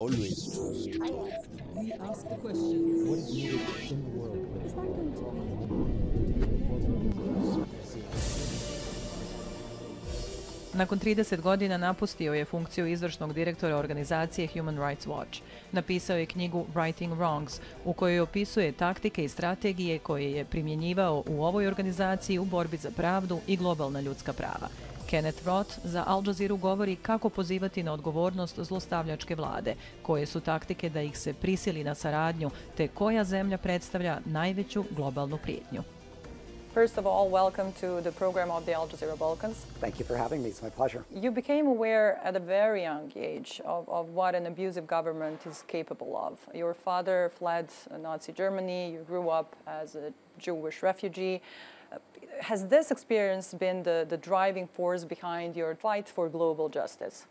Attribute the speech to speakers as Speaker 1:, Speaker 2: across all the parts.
Speaker 1: Always trust.
Speaker 2: We ask the question, what is needed in the world?
Speaker 3: Nakon 30 godina napustio je funkciju izvršnog direktora organizacije Human Rights Watch. Napisao je knjigu Righting Wrongs, u kojoj opisuje taktike i strategije koje je primjenjivao u ovoj organizaciji u borbi za pravdu i globalna ljudska prava. Kenneth Roth za Al Jazeeru govori kako pozivati na odgovornost zlostavljačke vlade, koje su taktike da ih se prisili na saradnju, te koja zemlja predstavlja najveću globalnu prijetnju.
Speaker 4: First of all, welcome to the program of the Al Jazeera Balkans.
Speaker 5: Thank you for having me. It's my pleasure.
Speaker 4: You became aware at a very young age of what an abusive government is capable of. Your father fled Nazi Germany. You grew up as a Jewish refugee. Has this experience been the driving force behind your fight for global justice?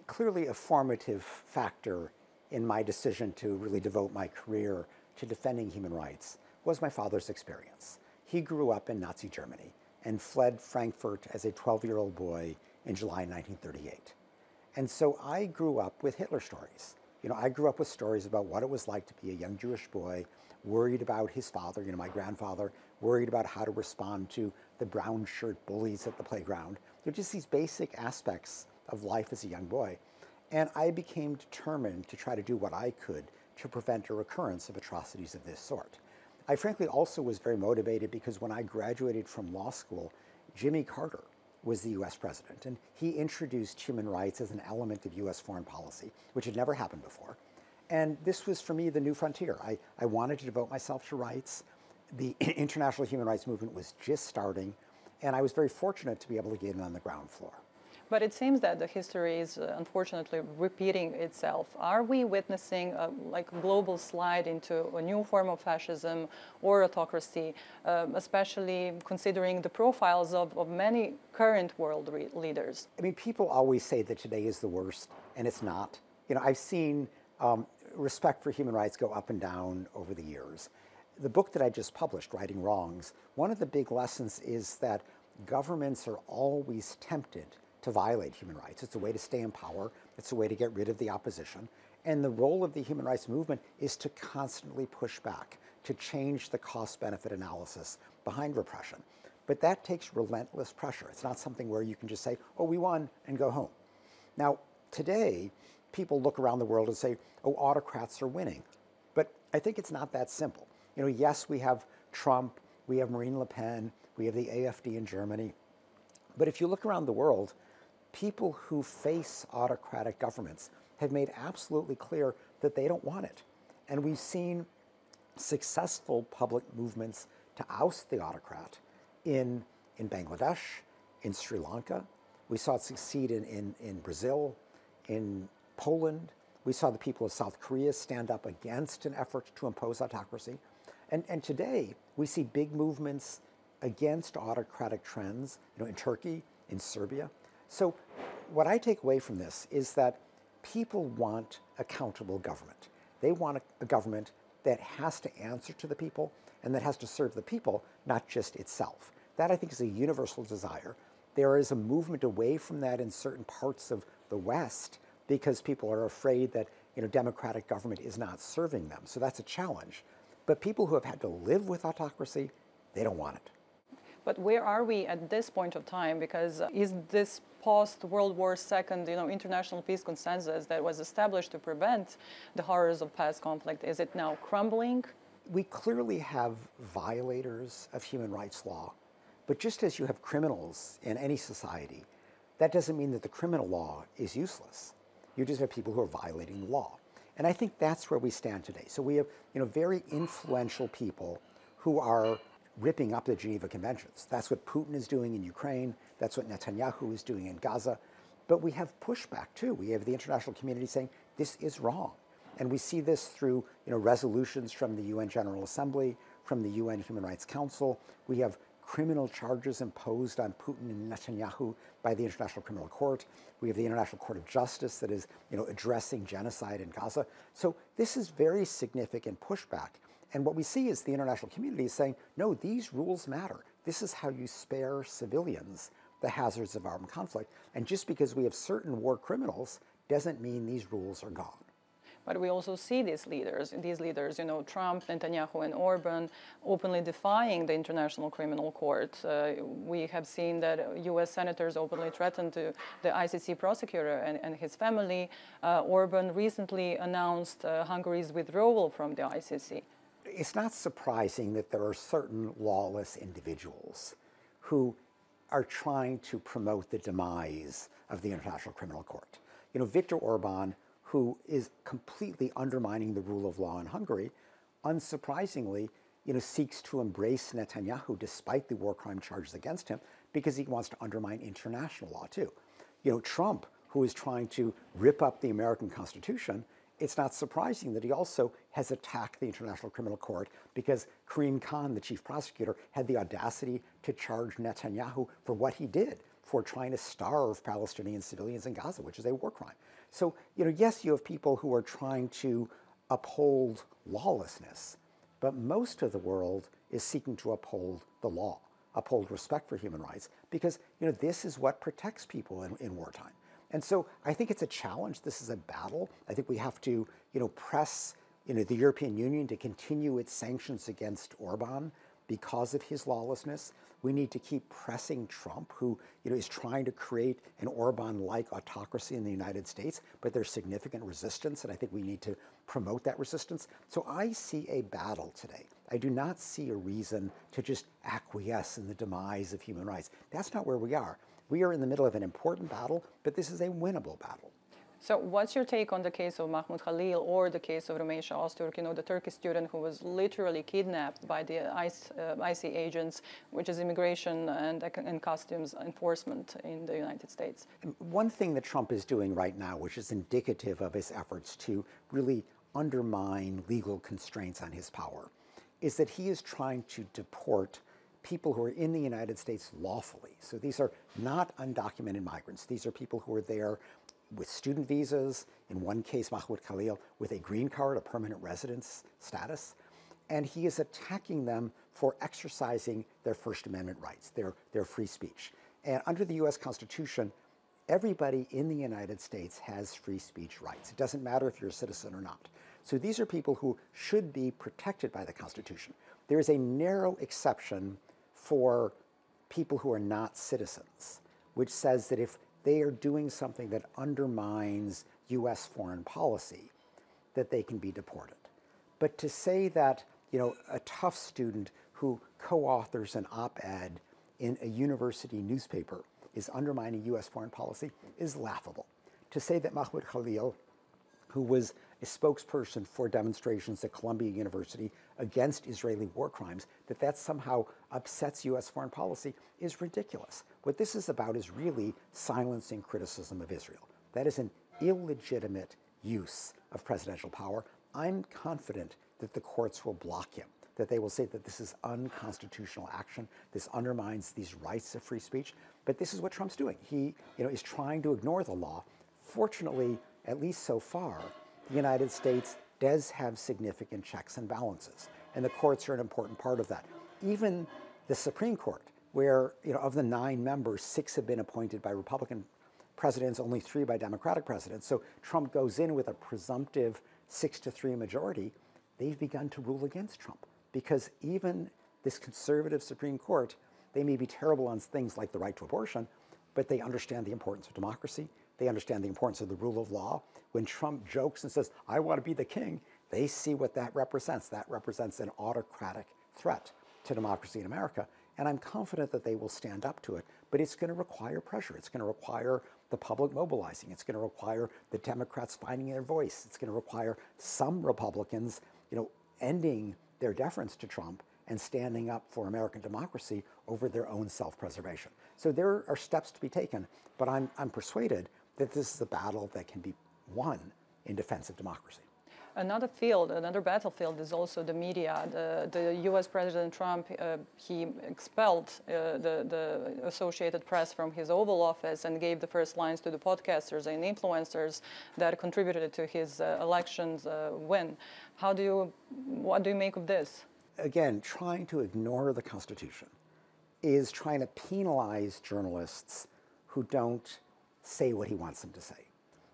Speaker 5: Clearly a formative factor in my decision to really devote my career to defending human rights was my father's experience. He grew up in Nazi Germany and fled Frankfurt as a 12-year-old boy in July 1938. And so I grew up with Hitler stories. I grew up with stories about what it was like to be a young Jewish boy, worried about his father, my grandfather, worried about how to respond to the brown shirt bullies at the playground. They're just these basic aspects of life as a young boy. And I became determined to try to do what I could to prevent a recurrence of atrocities of this sort. I frankly also was very motivated because when I graduated from law school, Jimmy Carter was the US president, and he introduced human rights as an element of US foreign policy, which had never happened before. And this was, for me, the new frontier. I wanted to devote myself to rights. The international human rights movement was just starting, and I was very fortunate to be able to get in on the ground floor.
Speaker 4: But it seems that the history is unfortunately repeating itself. Are we witnessing a global slide into a new form of fascism or autocracy, especially considering the profiles of many current world leaders?
Speaker 5: I mean, people always say that today is the worst, and it's not. I've seen respect for human rights go up and down over the years. The book that I just published, Righting Wrongs, one of the big lessons is that governments are always tempted to violate human rights. It's a way to stay in power. It's a way to get rid of the opposition. And the role of the human rights movement is to constantly push back, to change the cost-benefit analysis behind repression. But that takes relentless pressure. It's not something where you can just say, oh, we won, and go home. Now, today, people look around the world and say, oh, autocrats are winning. But I think it's not that simple. Yes, we have Trump, we have Marine Le Pen, we have the AfD in Germany. But if you look around the world, people who face autocratic governments have made absolutely clear that they don't want it. And we've seen successful public movements to oust the autocrat in Bangladesh, in Sri Lanka. We saw it succeed in Brazil, in Poland. We saw the people of South Korea stand up against an effort to impose autocracy. And today, we see big movements against autocratic trends, in Turkey, in Serbia. So what I take away from this is that people want accountable government. They want a government that has to answer to the people and that has to serve the people, not just itself. That, I think, is a universal desire. There is a movement away from that in certain parts of the West because people are afraid that democratic government is not serving them. So that's a challenge. But people who have had to live with autocracy, they don't want it.
Speaker 4: But where are we at this point of time? Because is this post-World War II, international peace consensus that was established to prevent the horrors of past conflict, is it now crumbling?
Speaker 5: We clearly have violators of human rights law. But just as you have criminals in any society, that doesn't mean that the criminal law is useless. You just have people who are violating the law. And I think that's where we stand today. So we have, very influential people who are ripping up the Geneva Conventions. That's what Putin is doing in Ukraine. That's what Netanyahu is doing in Gaza. But we have pushback, too. We have the international community saying, this is wrong. And we see this through resolutions from the UN General Assembly, from the UN Human Rights Council. We have criminal charges imposed on Putin and Netanyahu by the International Criminal Court. We have the International Court of Justice that is addressing genocide in Gaza. So this is very significant pushback. And what we see is the international community is saying, no, these rules matter. This is how you spare civilians the hazards of armed conflict. And just because we have certain war criminals doesn't mean these rules are gone.
Speaker 4: But we also see these leaders, you know, Trump, Netanyahu, and Orban openly defying the International Criminal Court. We have seen that U.S. senators openly threatened the ICC prosecutor and his family. Orban recently announced Hungary's withdrawal from the ICC.
Speaker 5: It's not surprising that there are certain lawless individuals who are trying to promote the demise of the International Criminal Court. You know, Viktor Orban, who is completely undermining the rule of law in Hungary, unsurprisingly, you know, seeks to embrace Netanyahu despite the war crime charges against him because he wants to undermine international law too. You know, Trump, who is trying to rip up the American Constitution, it's not surprising that he also has attacked the International Criminal Court because Karim Khan, the chief prosecutor, had the audacity to charge Netanyahu for what he did, for trying to starve Palestinian civilians in Gaza, which is a war crime. So, you know, yes, you have people who are trying to uphold lawlessness, but most of the world is seeking to uphold the law, uphold respect for human rights, because, you know, this is what protects people in wartime. And so I think it's a challenge. This is a battle. I think we have to, you know, press, you know, the European Union to continue its sanctions against Orban because of his lawlessness. We need to keep pressing Trump, who, you know, is trying to create an Orban-like autocracy in the United States, but there's significant resistance, and I think we need to promote that resistance. So I see a battle today. I do not see a reason to just acquiesce in the demise of human rights. That's not where we are. We are in the middle of an important battle, but this is a winnable battle.
Speaker 4: So what's your take on the case of Mahmud Khalil or the case of Rumeysha Öztürk, you know, the Turkish student who was literally kidnapped by the ICE agents, which is immigration and customs enforcement in the United States?
Speaker 5: One thing that Trump is doing right now, which is indicative of his efforts to really undermine legal constraints on his power, is that he is trying to deport people who are in the United States lawfully. So these are not undocumented migrants. These are people who are there with student visas, in one case, Mahmud Khalil, with a green card, a permanent residence status. And he is attacking them for exercising their First Amendment rights, their free speech. And under the US Constitution, everybody in the United States has free speech rights. It doesn't matter if you're a citizen or not. So these are people who should be protected by the Constitution. There is a narrow exception for people who are not citizens, which says that if they are doing something that undermines US foreign policy, that they can be deported. But to say that, you know, a tough student who co-authors an op-ed in a university newspaper is undermining US foreign policy is laughable. To say that Mahmud Khalil, who was a spokesperson for demonstrations at Columbia University against Israeli war crimes, that somehow upsets US foreign policy is ridiculous. What this is about is really silencing criticism of Israel. That is an illegitimate use of presidential power. I'm confident that the courts will block him, that they will say that this is unconstitutional action, this undermines these rights of free speech. But this is what Trump's doing. He, you know, is trying to ignore the law. Fortunately, at least so far, the United States does have significant checks and balances, and the courts are an important part of that. Even the Supreme Court, where, you know, of the 9 members, 6 have been appointed by Republican presidents, only 3 by Democratic presidents. So Trump goes in with a presumptive 6-3 majority. They've begun to rule against Trump because even this conservative Supreme Court, they may be terrible on things like the right to abortion, but they understand the importance of democracy. They understand the importance of the rule of law. When Trump jokes and says, I want to be the king, they see what that represents. That represents an autocratic threat to democracy in America. And I'm confident that they will stand up to it. But it's going to require pressure. It's going to require the public mobilizing. It's going to require the Democrats finding their voice. It's going to require some Republicans, you know, ending their deference to Trump and standing up for American democracy over their own self-preservation. So there are steps to be taken, but I'm persuaded that this is a battle that can be won in defense of democracy.
Speaker 4: Another field, another battlefield is also the media. The U.S. President Trump, he expelled the Associated Press from his Oval Office and gave the first lines to the podcasters and influencers that contributed to his elections win. What do you make of this?
Speaker 5: Again, trying to ignore the Constitution is trying to penalize journalists who don't say what he wants them to say.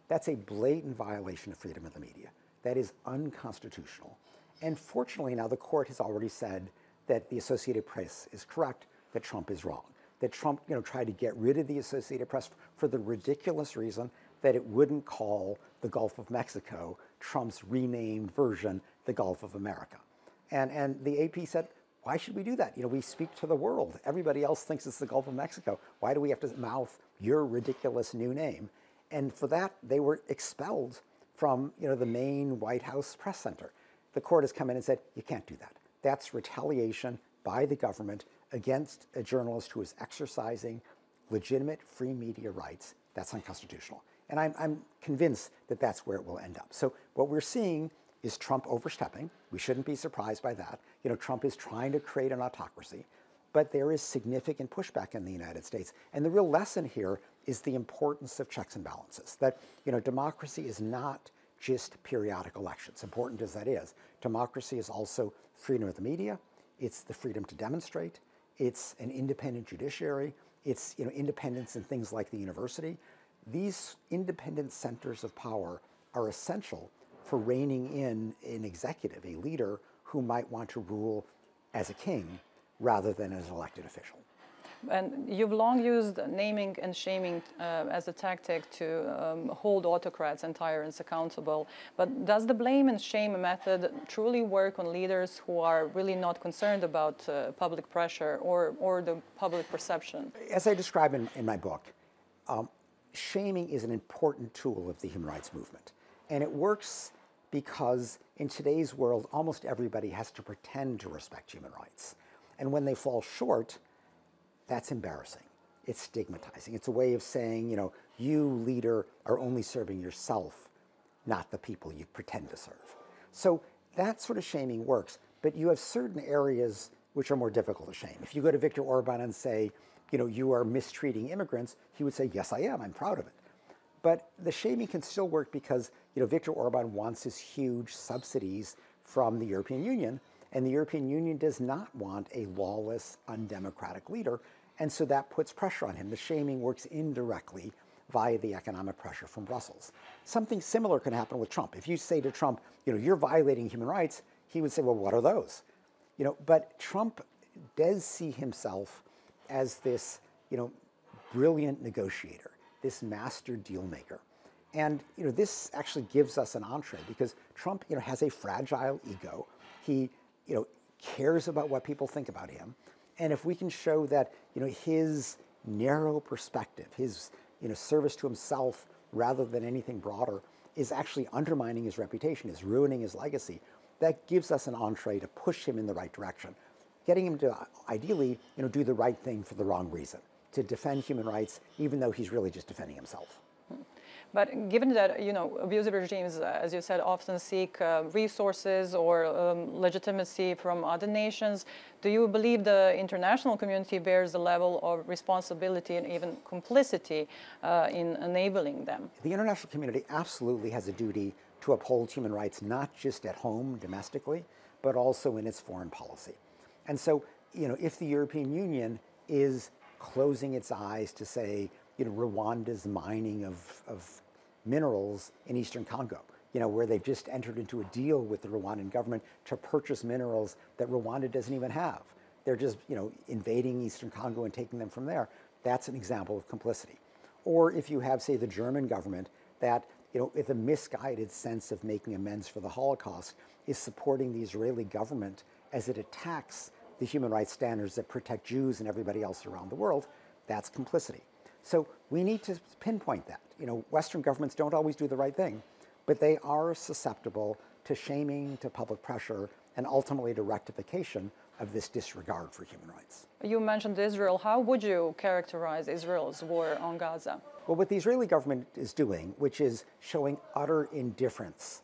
Speaker 5: That's a blatant violation of freedom of the media. that is unconstitutional. And fortunately now the court has already said that the Associated Press is correct, that Trump is wrong. That Trump tried to get rid of the Associated Press for the ridiculous reason that it wouldn't call the Gulf of Mexico Trump's renamed version, the Gulf of America. And the AP said, why should we do that? We speak to the world. Everybody else thinks it's the Gulf of Mexico. Why do we have to mouth your ridiculous new name? And for that, they were expelled from the main White House press center. The court has come in and said, you can't do that. That's retaliation by the government against a journalist who is exercising legitimate free media rights. That's unconstitutional. And I'm convinced that that's where it will end up. So what we're seeing is Trump overstepping. We shouldn't be surprised by that. Trump is trying to create an autocracy, but there is significant pushback in the United States. And the real lesson here is the importance of checks and balances, that democracy is not just periodic elections, important as that is. Democracy is also freedom of the media, it's the freedom to demonstrate, it's an independent judiciary, it's independence in things like the university. These independent centers of power are essential for reining in an executive, a leader who might want to rule as a king rather than as an elected official.
Speaker 4: And you've long used naming and shaming as a tactic to hold autocrats and tyrants accountable. But does the blame and shame method truly work on leaders who are really not concerned about public pressure or the public perception?
Speaker 5: As I describe in my book, shaming is an important tool of the human rights movement. And it works because in today's world, almost everybody has to pretend to respect human rights. And when they fall short, that's embarrassing. It's stigmatizing. It's a way of saying, you, leader, are only serving yourself, not the people you pretend to serve. So that sort of shaming works, but you have certain areas which are more difficult to shame. If you go to Viktor Orban and say, you are mistreating immigrants, he would say, yes, I am. I'm proud of it. But the shaming can still work because, Viktor Orban wants his huge subsidies from the European Union, and the European Union does not want a lawless, undemocratic leader, and so that puts pressure on him. The shaming works indirectly via the economic pressure from Brussels. Something similar can happen with Trump. If you say to Trump, you're violating human rights, he would say, well, what are those? But Trump does see himself as this, brilliant negotiator, this master deal maker. And this actually gives us an entree because Trump has a fragile ego. He cares about what people think about him. And if we can show that his narrow perspective, his service to himself rather than anything broader is actually undermining his reputation, is ruining his legacy, that gives us an entree to push him in the right direction, getting him to ideally do the right thing for the wrong reason, to defend human rights even though he's really just defending himself.
Speaker 4: But given that, abusive regimes, as you said, often seek resources or legitimacy from other nations, do you believe the international community bears a level of responsibility and even complicity in enabling them?
Speaker 5: The international community absolutely has a duty to uphold human rights, not just at home, domestically, but also in its foreign policy. And so, if the European Union is closing its eyes to, say, Rwanda's mining of minerals in eastern Congo, where they've just entered into a deal with the Rwandan government to purchase minerals that Rwanda doesn't even have. They're just, invading eastern Congo and taking them from there. That's an example of complicity. Or if you have, say, the German government that, with a misguided sense of making amends for the Holocaust, is supporting the Israeli government as it attacks the human rights standards that protect Jews and everybody else around the world, that's complicity. So we need to pinpoint that. Western governments don't always do the right thing, but they are susceptible to shaming, to public pressure, and ultimately to rectification of this disregard for human rights.
Speaker 4: You mentioned Israel. How would you characterize Israel's war on Gaza?
Speaker 5: Well, what the Israeli government is doing, which is showing utter indifference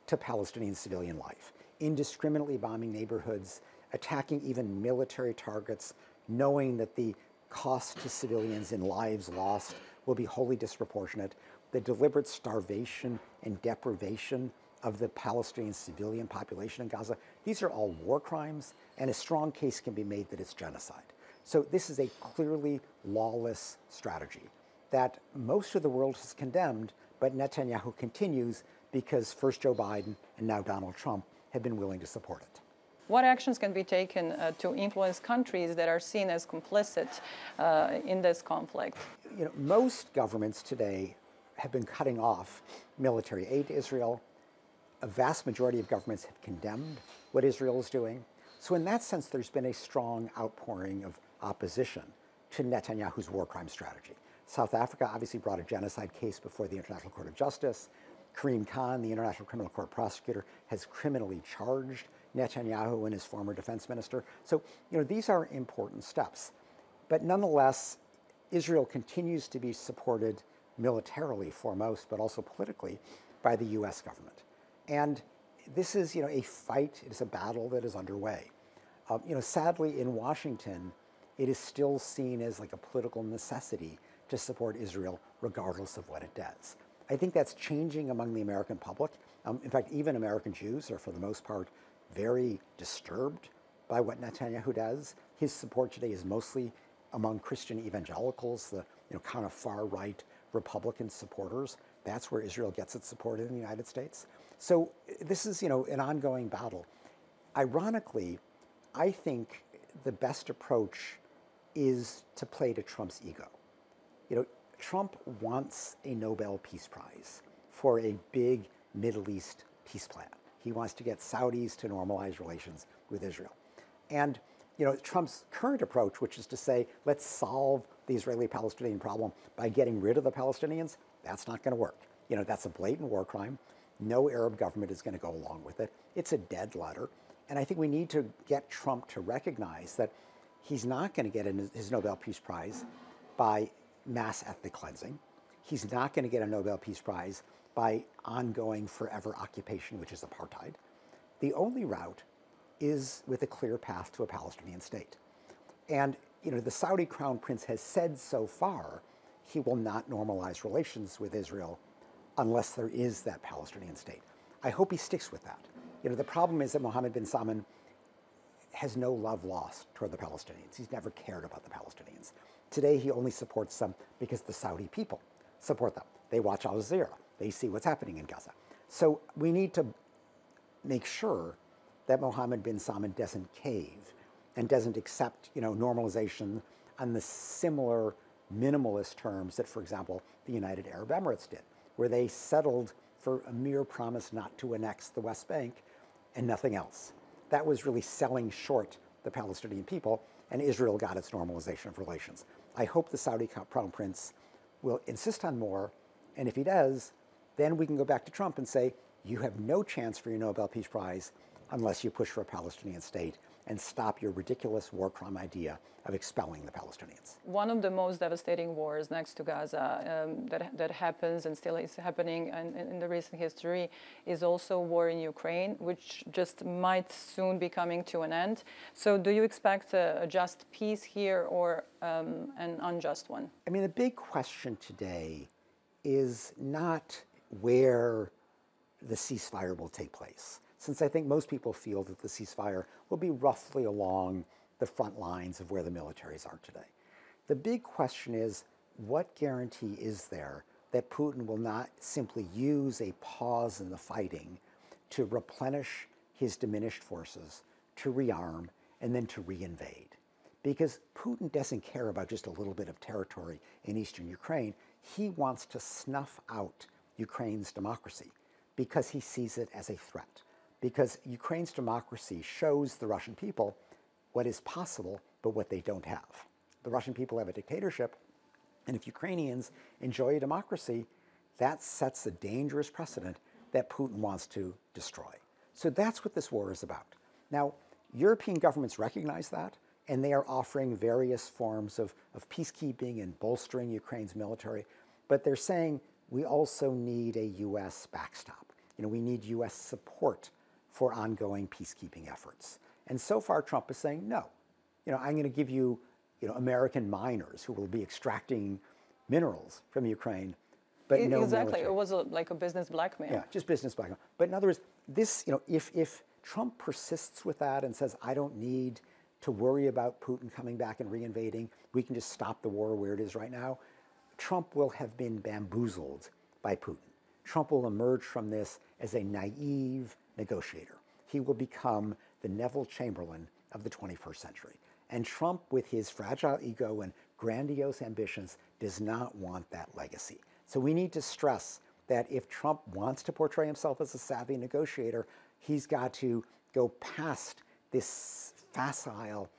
Speaker 5: to Palestinian civilian life, indiscriminately bombing neighborhoods, attacking even military targets, knowing that the cost to civilians in lives lost will be wholly disproportionate, the deliberate starvation and deprivation of the Palestinian civilian population in Gaza, these are all war crimes, and a strong case can be made that it's genocide. So this is a clearly lawless strategy that most of the world has condemned, but Netanyahu continues because first Joe Biden and now Donald Trump have been willing to support it.
Speaker 4: What actions can be taken to influence countries that are seen as complicit in this conflict?
Speaker 5: You know, most governments today have been cutting off military aid to Israel. A vast majority of governments have condemned what Israel is doing. So in that sense, there's been a strong outpouring of opposition to Netanyahu's war crime strategy. South Africa obviously brought a genocide case before the International Court of Justice. Karim Khan, the International Criminal Court prosecutor, has criminally charged Netanyahu and his former defense minister. So, you know, these are important steps. But nonetheless, Israel continues to be supported militarily foremost, but also politically by the US government. And this is, you know, a fight, it is a battle that is underway. You know, sadly in Washington, it is still seen as like a political necessity to support Israel regardless of what it does. I think that's changing among the American public. In fact, even American Jews are for the most part very disturbed by what Netanyahu does. His support today is mostly among Christian evangelicals, the kind of far-right Republican supporters. That's where Israel gets its support in the United States. So this is an ongoing battle. Ironically, I think the best approach is to play to Trump's ego. Trump wants a Nobel Peace Prize for a big Middle East peace plan. He wants to get Saudis to normalize relations with Israel. And Trump's current approach, which is to say, let's solve the Israeli-Palestinian problem by getting rid of the Palestinians, that's not going to work. That's a blatant war crime. No Arab government is going to go along with it. It's a dead letter. And I think we need to get Trump to recognize that he's not going to get his Nobel Peace Prize by mass ethnic cleansing. He's not going to get a Nobel Peace Prize by ongoing forever occupation, which is apartheid. The only route is with a clear path to a Palestinian state. And the Saudi crown prince has said so far he will not normalize relations with Israel unless there is that Palestinian state. I hope he sticks with that. The problem is that Mohammed bin Salman has no love lost toward the Palestinians. He's never cared about the Palestinians. Today, he only supports them because the Saudi people support them. They watch Al Jazeera. They see what's happening in Gaza. So we need to make sure that Mohammed bin Salman doesn't cave and doesn't accept, normalization on the similar minimalist terms that, for example, the United Arab Emirates did, where they settled for a mere promise not to annex the West Bank and nothing else. That was really selling short the Palestinian people, and Israel got its normalization of relations. I hope the Saudi crown prince will insist on more, and if he does, then we can go back to Trump and say, you have no chance for your Nobel Peace Prize unless you push for a Palestinian state and stop your ridiculous war crime idea of expelling the Palestinians.
Speaker 4: One of the most devastating wars next to Gaza that happens and still is happening in the recent history is also war in Ukraine, which just might soon be coming to an end. So do you expect a just peace here or an unjust one?
Speaker 5: I mean, the big question today is not where the ceasefire will take place, since I think most people feel that the ceasefire will be roughly along the front lines of where the militaries are today. The big question is, what guarantee is there that Putin will not simply use a pause in the fighting to replenish his diminished forces, to rearm, and then to reinvade? Because Putin doesn't care about just a little bit of territory in eastern Ukraine. He wants to snuff out Ukraine's democracy because he sees it as a threat. Because Ukraine's democracy shows the Russian people what is possible, but what they don't have. The Russian people have a dictatorship, and if Ukrainians enjoy a democracy, that sets a dangerous precedent that Putin wants to destroy. So that's what this war is about. Now, European governments recognize that, and they are offering various forms of peacekeeping and bolstering Ukraine's military, but they're saying we also need a U.S. backstop. We need U.S. support for ongoing peacekeeping efforts. And so far, Trump is saying, no, I'm going to give you, American miners who will be extracting minerals from Ukraine, but no
Speaker 4: exactly.
Speaker 5: military.
Speaker 4: It was like a business blackmail.
Speaker 5: Yeah, just business blackmail. But in other words, this, if Trump persists with that and says, I don't need to worry about Putin coming back and reinvading, we can just stop the war where it is right now, Trump will have been bamboozled by Putin. Trump will emerge from this as a naive negotiator. He will become the Neville Chamberlain of the 21st century. And Trump, with his fragile ego and grandiose ambitions, does not want that legacy. So we need to stress that if Trump wants to portray himself as a savvy negotiator, he's got to go past this facile,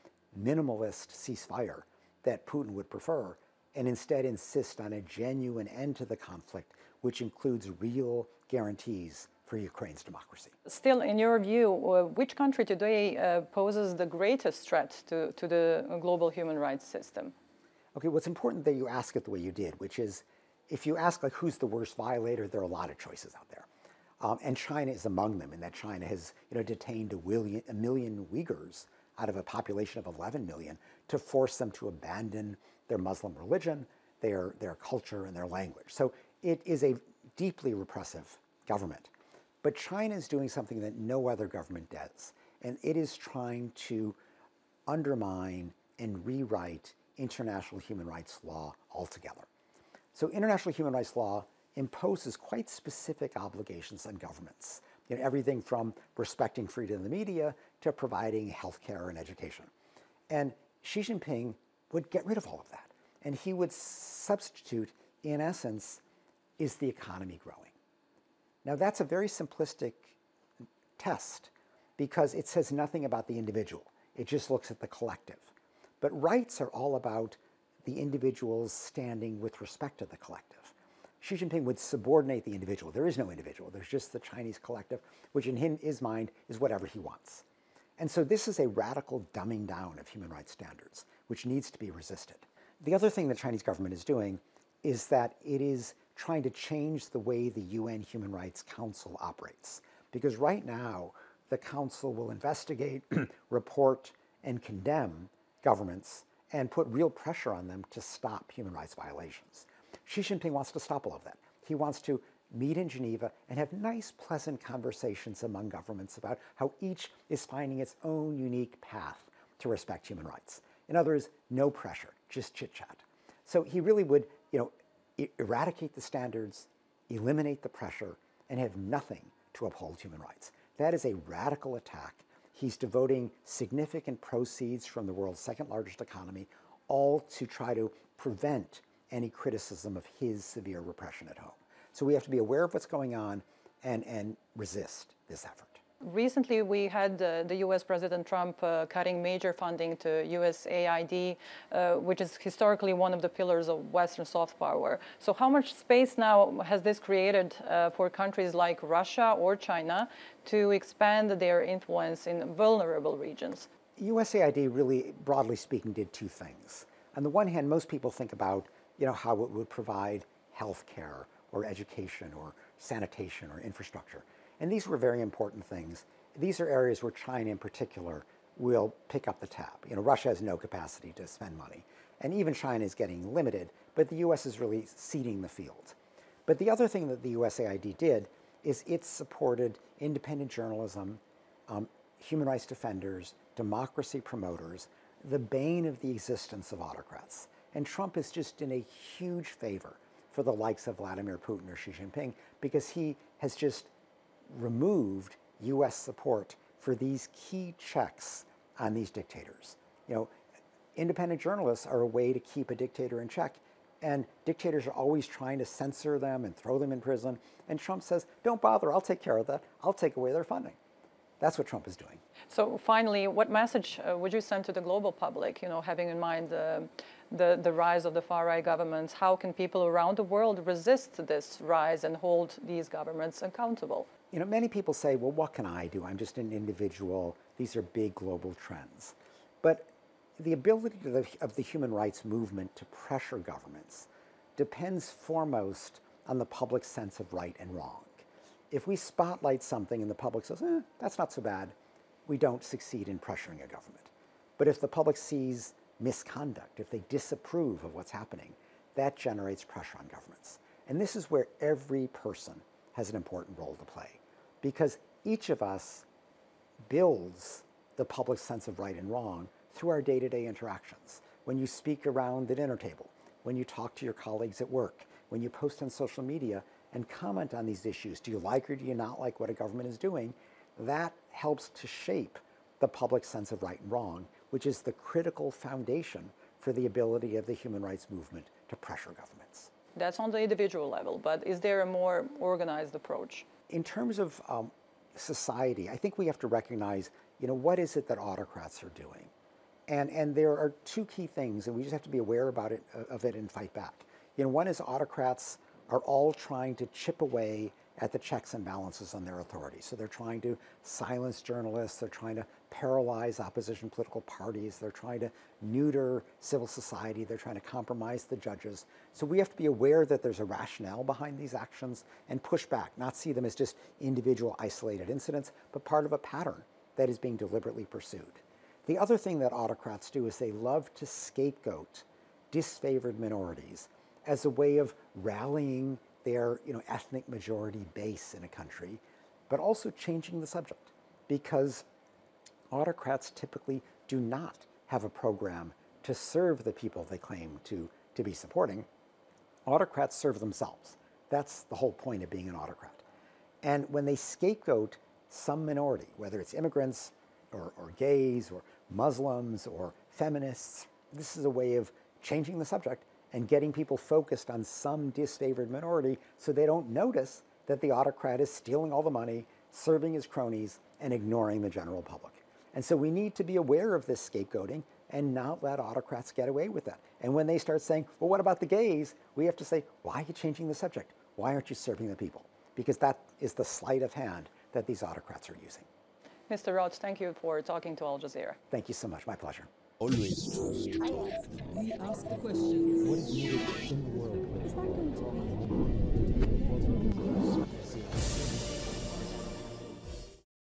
Speaker 5: minimalist ceasefire that Putin would prefer, and instead insist on a genuine end to the conflict, which includes real guarantees for Ukraine's democracy.
Speaker 4: Still, in your view, which country today poses the greatest threat to the global human rights system?
Speaker 5: Okay, what's important that you ask it the way you did, which is, if you ask like who's the worst violator, there are a lot of choices out there. And China is among them, in that China has detained a million Uyghurs out of a population of 11 million to force them to abandon their Muslim religion, their culture, and their language. So it is a deeply repressive government. But China is doing something that no other government does, and it is trying to undermine and rewrite international human rights law altogether. So international human rights law imposes quite specific obligations on governments. Everything from respecting freedom of the media to providing health care and education. And Xi Jinping would get rid of all of that. And he would substitute, in essence, is the economy growing? Now that's a very simplistic test because it says nothing about the individual. It just looks at the collective. But rights are all about the individual's standing with respect to the collective. Xi Jinping would subordinate the individual. There is no individual. There's just the Chinese collective, which in his mind is whatever he wants. And so this is a radical dumbing down of human rights standards, which needs to be resisted. The other thing the Chinese government is doing is that it is trying to change the way the UN Human Rights Council operates. Because right now, the council will investigate, report, and condemn governments and put real pressure on them to stop human rights violations. Xi Jinping wants to stop all of that. He wants to meet in Geneva and have nice, pleasant conversations among governments about how each is finding its own unique path to respect human rights. In other words, no pressure, just chit-chat. So he really would, eradicate the standards, eliminate the pressure, and have nothing to uphold human rights. That is a radical attack. He's devoting significant proceeds from the world's second largest economy, all to try to prevent any criticism of his severe repression at home. So we have to be aware of what's going on and resist this effort.
Speaker 4: Recently, we had the U.S. President Trump cutting major funding to USAID, which is historically one of the pillars of Western soft power. So how much space now has this created for countries like Russia or China to expand their influence in vulnerable regions?
Speaker 5: USAID really, broadly speaking, did two things. On the one hand, most people think about how it would provide health care or education or sanitation or infrastructure. And these were very important things. These are areas where China in particular will pick up the tab. Russia has no capacity to spend money. And even China is getting limited, but the US is really ceding the field. But the other thing that the USAID did is it supported independent journalism, human rights defenders, democracy promoters, the bane of the existence of autocrats. And Trump is just in a huge favor for the likes of Vladimir Putin or Xi Jinping because he has just removed US support for these key checks on these dictators. Independent journalists are a way to keep a dictator in check, and dictators are always trying to censor them and throw them in prison. And Trump says, don't bother, I'll take care of that. I'll take away their funding. That's what Trump is doing.
Speaker 4: So finally, what message would you send to the global public, having in mind the rise of the far-right governments? How can people around the world resist this rise and hold these governments accountable?
Speaker 5: Many people say, well, what can I do? I'm just an individual. These are big global trends. But the ability of the human rights movement to pressure governments depends foremost on the public's sense of right and wrong. If we spotlight something and the public says, that's not so bad, we don't succeed in pressuring a government. But if the public sees misconduct, if they disapprove of what's happening, that generates pressure on governments. And this is where every person has an important role to play, because each of us builds the public sense of right and wrong through our day-to-day interactions. When you speak around the dinner table, when you talk to your colleagues at work, when you post on social media, and comment on these issues. Do you like or do you not like what a government is doing? That helps to shape the public sense of right and wrong, which is the critical foundation for the ability of the human rights movement to pressure governments.
Speaker 4: That's on the individual level, but is there a more organized approach?
Speaker 5: In terms of society, I think we have to recognize, what is it that autocrats are doing? And there are two key things, and we just have to be aware of it and fight back. One is autocrats are all trying to chip away at the checks and balances on their authority. So they're trying to silence journalists, they're trying to paralyze opposition political parties, they're trying to neuter civil society, they're trying to compromise the judges. So we have to be aware that there's a rationale behind these actions and push back, not see them as just individual isolated incidents, but part of a pattern that is being deliberately pursued. The other thing that autocrats do is they love to scapegoat disfavored minorities as a way of rallying their ethnic majority base in a country, but also changing the subject, because autocrats typically do not have a program to serve the people they claim to be supporting. Autocrats serve themselves. That's the whole point of being an autocrat. And when they scapegoat some minority, whether it's immigrants or gays or Muslims or feminists, this is a way of changing the subject and getting people focused on some disfavored minority so they don't notice that the autocrat is stealing all the money, serving his cronies, and ignoring the general public. And so we need to be aware of this scapegoating and not let autocrats get away with that. And when they start saying, well, what about the gays? We have to say, why are you changing the subject? Why aren't you serving the people? Because that is the sleight of hand that these autocrats are using.
Speaker 4: Mr. Roth, thank you for talking to Al Jazeera.
Speaker 5: Thank you so much. My pleasure.
Speaker 2: Always trust. We ask the question, what is needed in the world? Is that going to be?